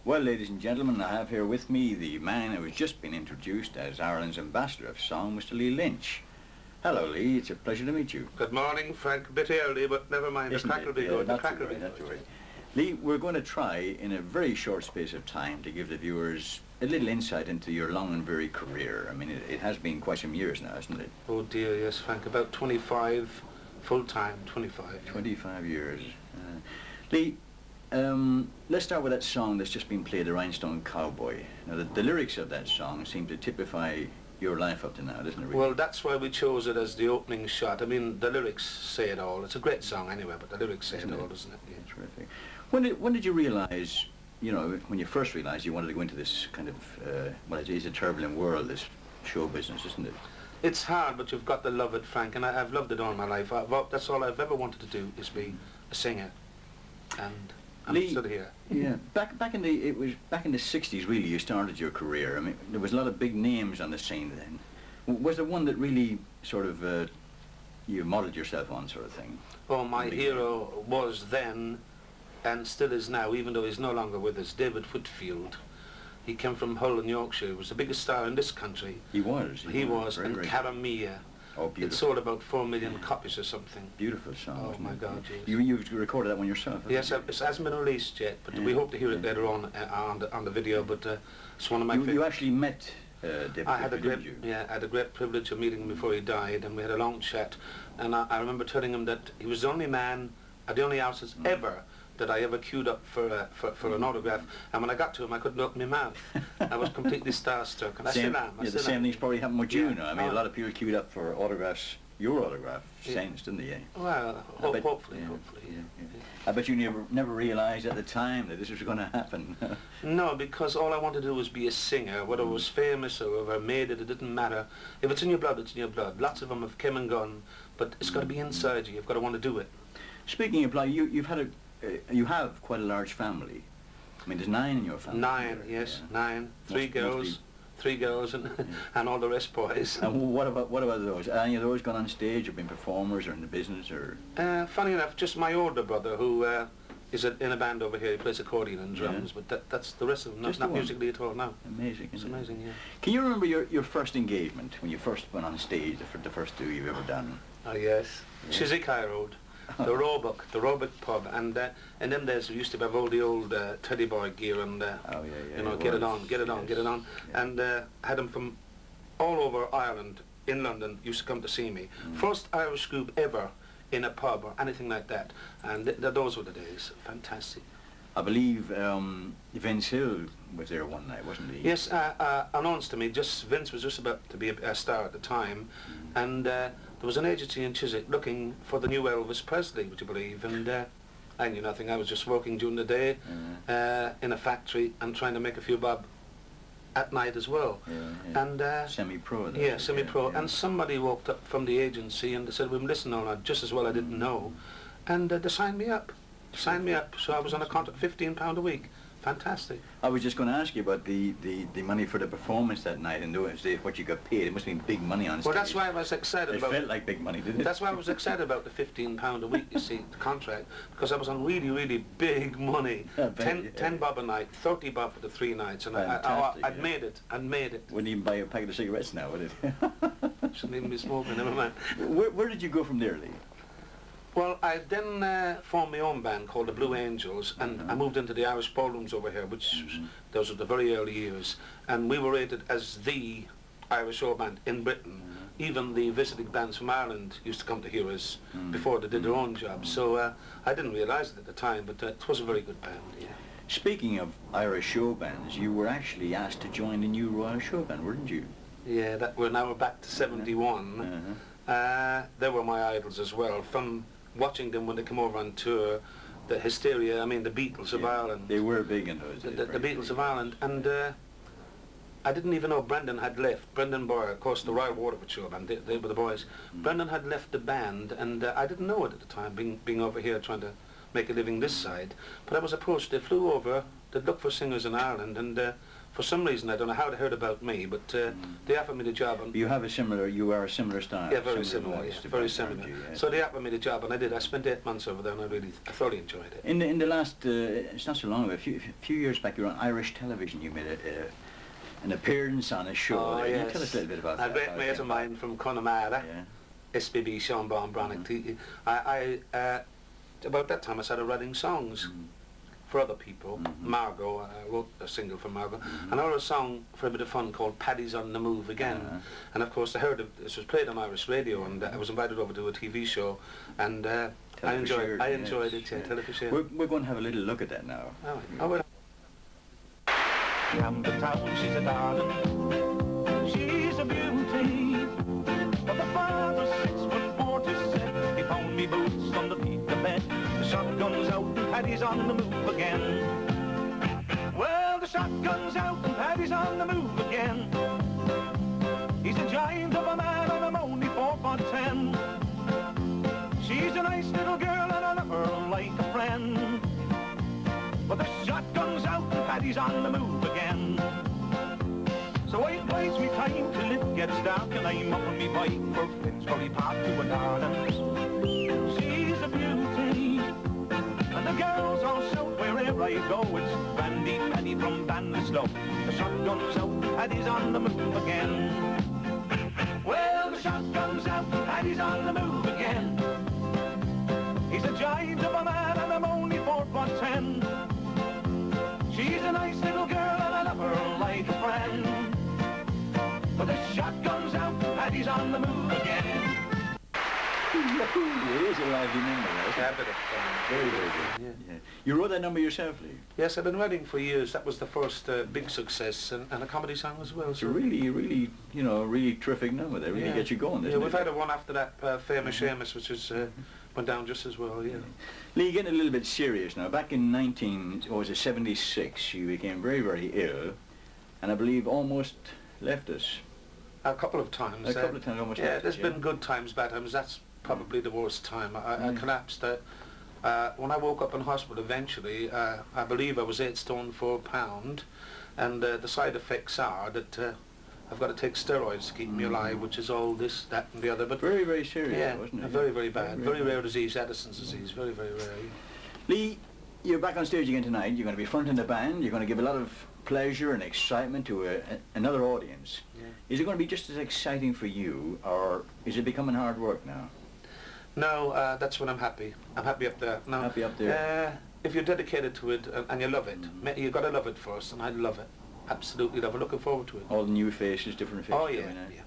Well, ladies and gentlemen, I have here with me the man who has just been introduced as Ireland's ambassador of song, Mr. Lee Lynch. Hello, Lee. It's a pleasure to meet you. Good morning, Frank. A bit early, but never mind. The crack will be good. The crack will be good. Lee, we're going to try, in a very short space of time, to give the viewers a little insight into your long and varied career. I mean, it has been quite some years now, hasn't it? Oh, dear, yes, Frank. About 25, full-time, 25. Yeah. 25 years. Lee, let's start with that song that's just been played, The Rhinestone Cowboy. Now, the lyrics of that song seem to typify your life up to now, doesn't it? Really? Well, that's why we chose it as the opening shot. I mean, the lyrics say it all. It's a great song anyway, but the lyrics say it all, doesn't it? Yeah. Terrific. When did you realise, you know, when you first realised you wanted to go into this kind of, well, it is a turbulent world, this show business, isn't it? It's hard, but you've got to love it, Frank, and I've loved it all my life. That's all I've ever wanted to do, is be a singer. And I'm still here. Yeah, back in the 60s, really, you started your career. I mean, there was a lot of big names on the scene then. Was there one that really sort of you modelled yourself on, sort of thing? Oh, my hero was then, and still is now, even though he's no longer with us, David Whitfield. He came from Hull in Yorkshire. He was the biggest star in this country. He was. He was, and Caramia. Oh, beautiful. It sold about 4 million copies or something. Beautiful song. Oh, my God, yes. You recorded that one yourself? Yes, it hasn't been released yet, but we hope to hear it later on the video, but it's one of my favorites. You actually met David? I had a great privilege of meeting him before he died, and we had a long chat, and I remember telling him that he was the only man at the only houses ever that I ever queued up for an autograph, and when I got to him I couldn't open my mouth. I was completely starstruck, and I still am. The same thing's probably happened with you now. I mean, a lot of people queued up for autographs, your autograph, Saints, didn't they? Well, hopefully. I bet you never realised at the time that this was going to happen. No, because all I wanted to do was be a singer. Whether it was famous or whether I made it, it didn't matter. If it's in your blood, it's in your blood. Lots of them have come and gone, but it's got to be inside you. You've got to want to do it. Speaking of blood, you have quite a large family. I mean, there's 9 in your family. 9, yes, 9. 3 girls, and all the rest boys. And what about those? Are any of those gone on stage or been performers or in the business or? Funny enough, just my older brother who is in a band over here. He plays accordion and drums, but that's the rest of them. Not musically at all. No. Amazing. It's amazing. Yeah. Can you remember your first engagement when you first went on stage? The first do you've ever done? Oh yes, Chiswick High Road. The Roebuck pub, and in them days we used to have all the old teddy boy gear and you know, get it on, Yes. and had them from all over Ireland, in London, used to come to see me. First Irish group ever in a pub or anything like that, and those were the days. Fantastic. I believe Vince Hill was there one night, wasn't he? Yes, announced to me, Vince was just about to be a star at the time, and there was an agency in Chiswick looking for the new Elvis Presley, would you believe, and I knew nothing. I was just working during the day in a factory and trying to make a few bob at night as well. And semi-pro. Yeah, semi-pro. And somebody walked up from the agency and they said, "We've listened all night," just as well I didn't know, and they signed me up. So I was on a contract, £15 a week. Fantastic. I was just going to ask you about the money for the performance that night and what you got paid. It must have been big money on stage. Well, that's why I was excited about it. It felt like big money, didn't it? That's why I was excited about the £15 a week, you see, the contract, because I was on really, really big money. 10 bob a night, 30 bob for the 3 nights, and I'd made it. Wouldn't even buy a packet of cigarettes now, would it? Shouldn't even be smoking, never mind. Where did you go from there, Lee? Well, I then formed my own band called the Blue Angels, and I moved into the Irish ballrooms over here, which those were the very early years, and we were rated as the Irish show band in Britain. Even the visiting bands from Ireland used to come to hear us before they did their own job. So I didn't realise it at the time, but it was a very good band. Yeah. Speaking of Irish show bands, you were actually asked to join the new Royal Show Band, weren't you? Yeah, now we're back to 71. They were my idols as well. From watching them when they come over on tour, the hysteria, I mean the Beatles of Ireland. They were big in those days. The Beatles of Ireland, and I didn't even know Brendan had left. Brendan Boyer, of course, the Royal Waterford Show Band, they were the boys. Brendan had left the band, and I didn't know it at the time, being over here trying to make a living this side. But I was approached. They flew over, they'd look for singers in Ireland, and for some reason, I don't know how they heard about me, but they offered me the job. And You are a similar style. yeah, very similar, voice yeah, to very Barry, similar. aren't you? Yeah. So they offered me the job, and I did. I spent 8 months over there, and I thoroughly enjoyed it. In the last, it's not so long ago, a few years back, you were on Irish television. You made an appearance on a show. Oh, Can yes. you tell us a little bit about A that? great how it mate came of mine from Connemara, Yeah. SBB, Sean Baum Brannick. About that time I started writing songs for other people. Margot, I wrote a single for Margot, and I wrote a song for a bit of fun called Paddy's on the Move Again. And of course I heard this was played on Irish radio, and I was invited over to a TV show, and I enjoyed it, yeah, Television. We're going to have a little look at that now. Oh, well. Round the town, she's a darling, she's a beauty. But the father 6'47", he found me boots underneath the bed. The shotgun's out and Paddy's on the move again. Well, the shotgun's out and Paddy's on the move again. He's a giant of a man and I'm only 4'10". She's a nice little girl and I love her like a friend. But the shotgun's out and Paddy's on the move again. So I bides me time till it gets dark and I'm up on me bike for Finsbury Park to a darling. She's a beauty, and the girls all shout wherever I go. It's Randy Paddy from Bannislow. The shotgun's out and Paddy's on the move again. Well, the shotgun's out and Paddy's on the move again. He's a giant of a man and I'm only 4'10". She's a nice little girl and I love her like a friend. But the shotgun's out and Paddy's on the move again. It is a lively number, right? Yeah, a bit of fun. Very, very good. Yeah. You wrote that number yourself, Lee? Yes, I've been writing for years. That was the first big success, and a comedy song as well. It's a really, really terrific number. They really get you going, doesn't yeah, it? we've had a one after that, Famous Seamus, which was, went down just as well, yeah. Lee, getting a little bit serious now. Back in 1976, you became very, very ill, and I believe almost left us. A couple of times. A couple of times almost Yeah, left there's us, been good times, bad times. That's probably the worst time. I collapsed. When I woke up in hospital eventually, I believe I was 8 stone 4 pound, and the side effects are that I've got to take steroids to keep me alive, which is all this, that and the other. But very, very serious, yeah, wasn't it? very, very bad. Very rare disease, Addison's disease. Very, very rare. Lee, you're back on stage again tonight. You're going to be fronting the band. You're going to give a lot of pleasure and excitement to another audience. Yeah. Is it going to be just as exciting for you, or is it becoming hard work now? No, that's when I'm happy. I'm happy up there. No, happy up there? If you're dedicated to it and you love it, you've got to love it first, and I love it. Absolutely love it. Looking forward to it. All new faces, different faces. Oh yeah, coming out. yeah.